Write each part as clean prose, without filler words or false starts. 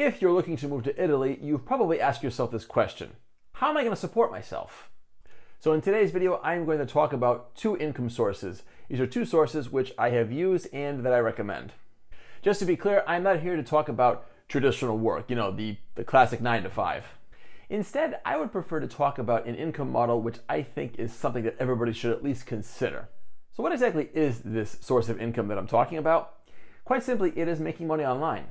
If you're looking to move to Italy, you've probably asked yourself this question: how am I going to support myself? So in today's video, I'm going to talk about two income sources. These are two sources which I have used and that I recommend. Just to be clear, I'm not here to talk about traditional work, the classic 9 to 5. Instead, I would prefer to talk about an income model which I think is something that everybody should at least consider. So what exactly is this source of income that I'm talking about? Quite simply, it is making money online.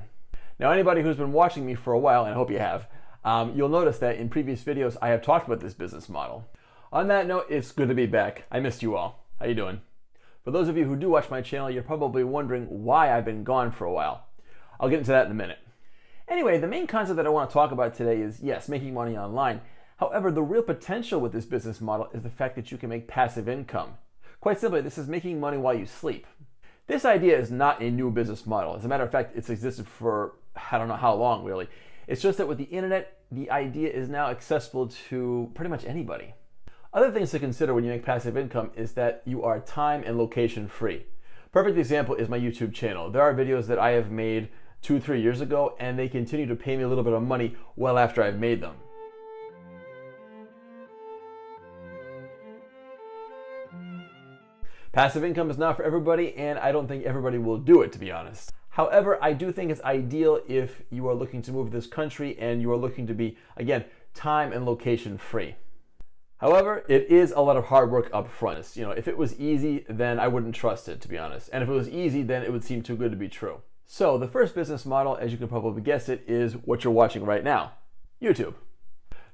Now, anybody who's been watching me for a while, and I hope you have, you'll notice that in previous videos I have talked about this business model. On that note, it's good to be back. I missed you all. How you doing? For those of you who do watch my channel, you're probably wondering why I've been gone for a while. I'll get into that in a minute. Anyway, the main concept that I want to talk about today is, yes, making money online. However, the real potential with this business model is the fact that you can make passive income. Quite simply, this is making money while you sleep. This idea is not a new business model. As a matter of fact, it's existed for I don't know how long, really. It's just that with the internet, the idea is now accessible to pretty much anybody. Other things to consider when you make passive income is that you are time and location free. Perfect example is my YouTube channel. There are videos that I have made 2-3 years ago, and they continue to pay me a little bit of money well after I've made them. Passive income is not for everybody, and I don't think everybody will do it, to be honest. However, I do think it's ideal if you are looking to move to this country and you are looking to be, again, time and location free. However, it is a lot of hard work up front. If it was easy, then I wouldn't trust it, to be honest. And if it was easy, then it would seem too good to be true. So the first business model, as you can probably guess it, is what you're watching right now, YouTube.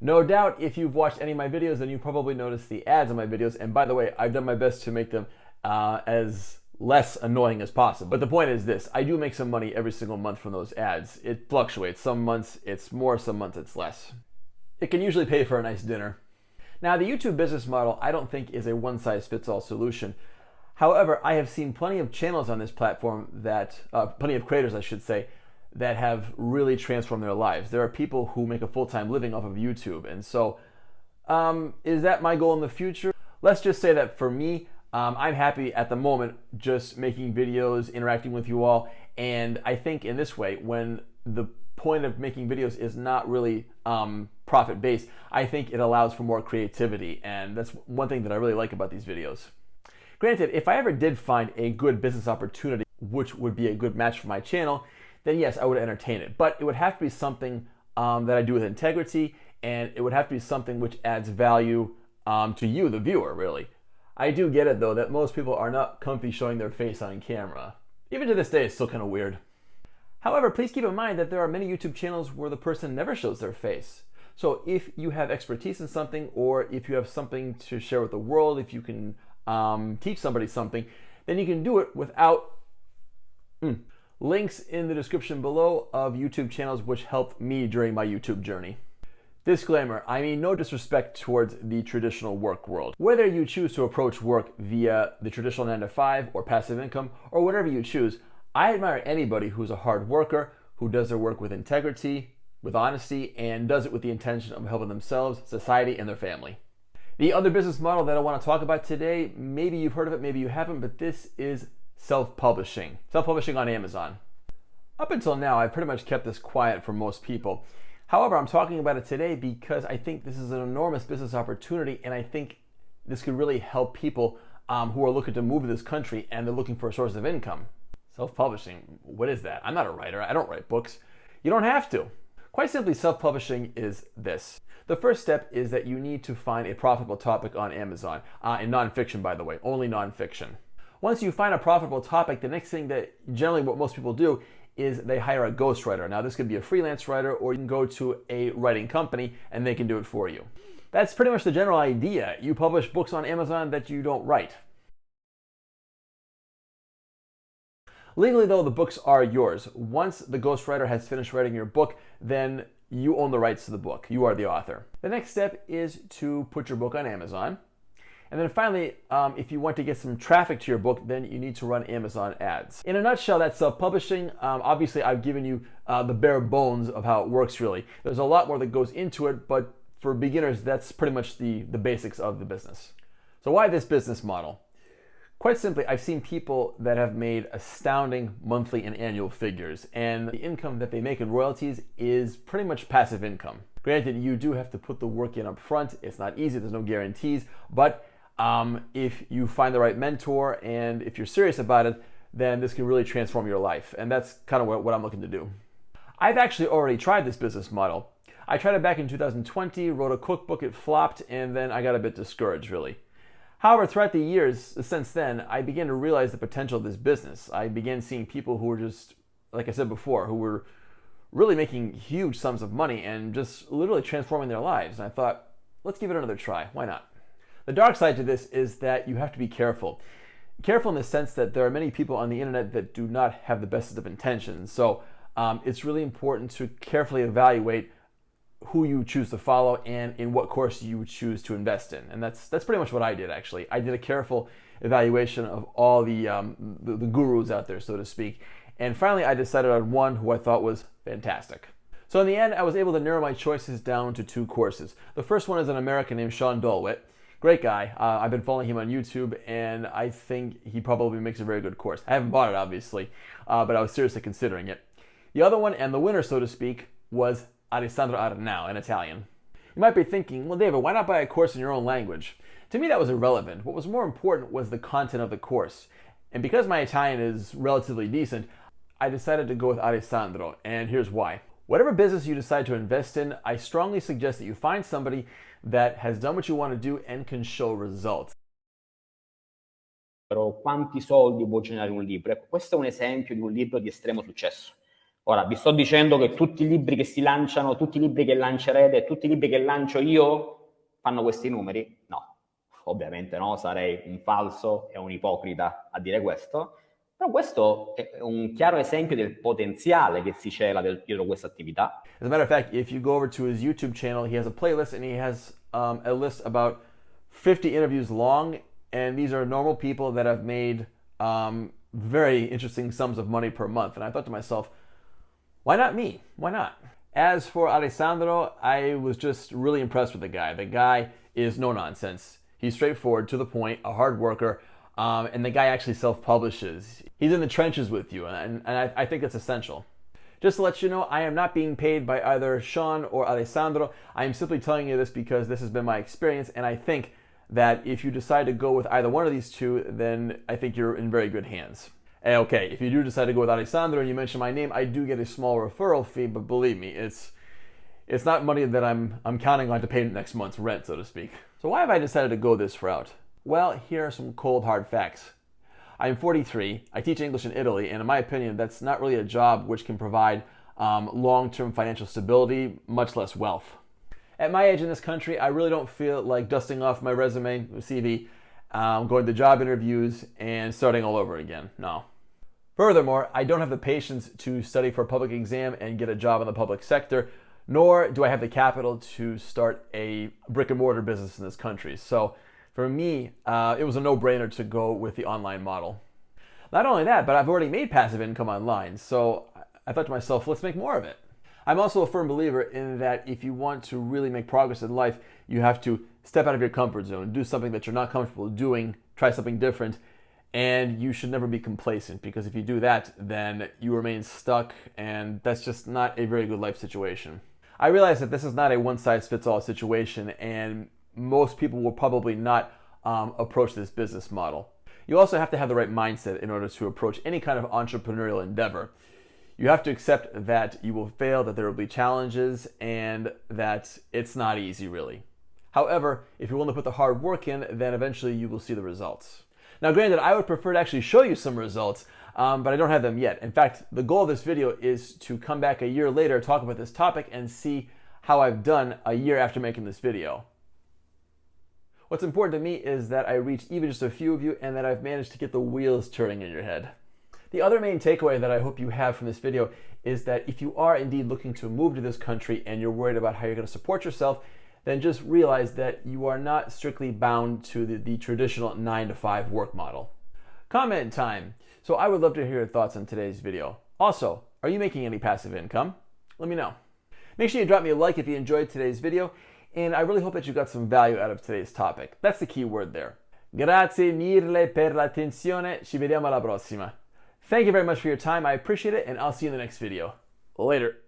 No doubt, if you've watched any of my videos, then you probably noticed the ads on my videos. And by the way, I've done my best to make them as less annoying as possible. But the point is this: I do make some money every single month from those ads. It fluctuates. Some months it's more, some months it's less. It can usually pay for a nice dinner. Now, the YouTube business model I don't think is a one-size-fits-all solution. However, I have seen plenty of channels on this platform plenty of creators, I should say, that have really transformed their lives. There are people who make a full-time living off of YouTube. And so, is that my goal in the future? Let's just say that for me, I'm happy at the moment just making videos, interacting with you all. And I think in this way, when the point of making videos is not really profit-based, I think it allows for more creativity. And that's one thing that I really like about these videos. Granted, if I ever did find a good business opportunity, which would be a good match for my channel, then yes, I would entertain it. But it would have to be something that I do with integrity, and it would have to be something which adds value to you, the viewer, really. I do get it, though, that most people are not comfy showing their face on camera. Even to this day, it's still kind of weird. However, please keep in mind that there are many YouTube channels where the person never shows their face. So if you have expertise in something, or if you have something to share with the world, if you can teach somebody something, then you can do it without links in the description below of YouTube channels which helped me during my YouTube journey. Disclaimer, I mean no disrespect towards the traditional work world. Whether you choose to approach work via the traditional 9 to 5 or passive income or whatever you choose, I admire anybody who's a hard worker, who does their work with integrity, with honesty, and does it with the intention of helping themselves, society, and their family. The other business model that I want to talk about today, maybe you've heard of it, maybe you haven't, but this is self-publishing. Self-publishing on Amazon. Up until now, I've pretty much kept this quiet for most people. However, I'm talking about it today because I think this is an enormous business opportunity, and I think this could really help people who are looking to move to this country and they're looking for a source of income. Self-publishing, what is that? I'm not a writer. I don't write books. You don't have to. Quite simply, self-publishing is this. The first step is that you need to find a profitable topic on Amazon. In nonfiction, by the way, only nonfiction. Once you find a profitable topic, the next thing that generally what most people do is they hire a ghostwriter. Now, this could be a freelance writer, or you can go to a writing company and they can do it for you. That's pretty much the general idea. You publish books on Amazon that you don't write. Legally, though, the books are yours. Once the ghostwriter has finished writing your book, then you own the rights to the book. You are the author. The next step is to put your book on Amazon. And then finally, if you want to get some traffic to your book, then you need to run Amazon ads. In a nutshell, that's self-publishing. Obviously, I've given you the bare bones of how it works, really. There's a lot more that goes into it, but for beginners, that's pretty much the basics of the business. So why this business model? Quite simply, I've seen people that have made astounding monthly and annual figures, and the income that they make in royalties is pretty much passive income. Granted, you do have to put the work in up front. It's not easy, there's no guarantees, but if you find the right mentor and if you're serious about it, then this can really transform your life, and that's kind of what I'm looking to do. I've actually already tried this business model. I tried it back in 2020, wrote a cookbook, it flopped, and then I got a bit discouraged, really. However, throughout the years since then, I began to realize the potential of this business. I began seeing people who were just, like I said before, who were really making huge sums of money and just literally transforming their lives. And I thought, let's give it another try. Why not? The dark side to this is that you have to be careful. Careful in the sense that there are many people on the internet that do not have the bestest of intentions. So it's really important to carefully evaluate who you choose to follow and in what course you choose to invest in. And that's pretty much what I did, actually. I did a careful evaluation of all the gurus out there, so to speak. And finally, I decided on one who I thought was fantastic. So in the end, I was able to narrow my choices down to 2 courses. The first one is an American named Sean Dulwit. Great guy. I've been following him on YouTube, and I think he probably makes a very good course. I haven't bought it, obviously, but I was seriously considering it. The other one, and the winner, so to speak, was Alessandro Arnau in Italian. You might be thinking, well, David, why not buy a course in your own language? To me, that was irrelevant. What was more important was the content of the course. And because my Italian is relatively decent, I decided to go with Alessandro, and here's why. Whatever business you decide to invest in, I strongly suggest that you find somebody that has done what you want to do and can show results. Quanti soldi può generare un libro? Ecco, questo è un esempio di un libro di estremo successo. Ora, vi sto dicendo che tutti i libri che si lanciano, tutti i libri che lancerete, tutti i libri che lancio io fanno questi numeri? No, ovviamente no, sarei un falso e un ipocrita a dire questo, però questo è un chiaro esempio del potenziale che si cela dietro questa attività. As a matter of fact, if you go over to his YouTube channel, he has a playlist and he has a list about 50 interviews long, and these are normal people that have made very interesting sums of money per month. And I thought to myself, why not me? Why not? As for Alessandro, I was just really impressed with the guy. The guy is no nonsense. He's straightforward, to the point, a hard worker, and the guy actually self-publishes. He's in the trenches with you, and I think that's essential. Just to let you know, I am not being paid by either Sean or Alessandro. I am simply telling you this because this has been my experience, and I think that if you decide to go with either one of these two, then I think you're in very good hands. And okay, if you do decide to go with Alessandro and you mention my name, I do get a small referral fee, but believe me, it's not money that I'm counting on to pay next month's rent, so to speak. So why have I decided to go this route? Well, here are some cold, hard facts. I am 43, I teach English in Italy, and in my opinion, that's not really a job which can provide long-term financial stability, much less wealth. At my age in this country, I really don't feel like dusting off my resume, CV, going to job interviews, and starting all over again. No. Furthermore, I don't have the patience to study for a public exam and get a job in the public sector, nor do I have the capital to start a brick and mortar business in this country. So for me, it was a no-brainer to go with the online model. Not only that, but I've already made passive income online, so I thought to myself, let's make more of it. I'm also a firm believer in that if you want to really make progress in life, you have to step out of your comfort zone, do something that you're not comfortable doing, try something different, and you should never be complacent, because if you do that, then you remain stuck, and that's just not a very good life situation. I realize that this is not a one-size-fits-all situation, and most people will probably not approach this business model. You also have to have the right mindset in order to approach any kind of entrepreneurial endeavor. You have to accept that you will fail, that there will be challenges, and that it's not easy, really. However, if you're willing to put the hard work in, then eventually you will see the results. Now, granted, I would prefer to actually show you some results, but I don't have them yet. In fact, the goal of this video is to come back a year later, talk about this topic, and see how I've done a year after making this video. What's important to me is that I reach even just a few of you, and that I've managed to get the wheels turning in your head. The other main takeaway that I hope you have from this video is that if you are indeed looking to move to this country and you're worried about how you're going to support yourself, then just realize that you are not strictly bound to the traditional 9-to-5 work model. Comment time. So I would love to hear your thoughts on today's video. Also, are you making any passive income? Let me know. Make sure you drop me a like if you enjoyed today's video, and I really hope that you got some value out of today's topic. That's the key word there. Grazie mille per l'attenzione. Ci vediamo alla prossima. Thank you very much for your time. I appreciate it, and I'll see you in the next video. Later.